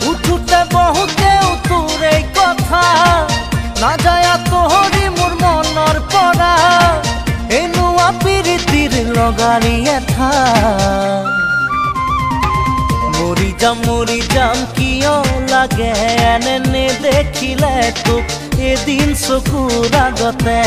উঠুতে বহুতে উতুৰে কথা না যায় তোহৰি মোৰ মনৰ পৰা এনুয়া পিৰিতিৰ লগাৰি এঠা মৰি যাম কিয় লাগে এনে নেদেখিলে তোক এদিন চকুৰ আগতে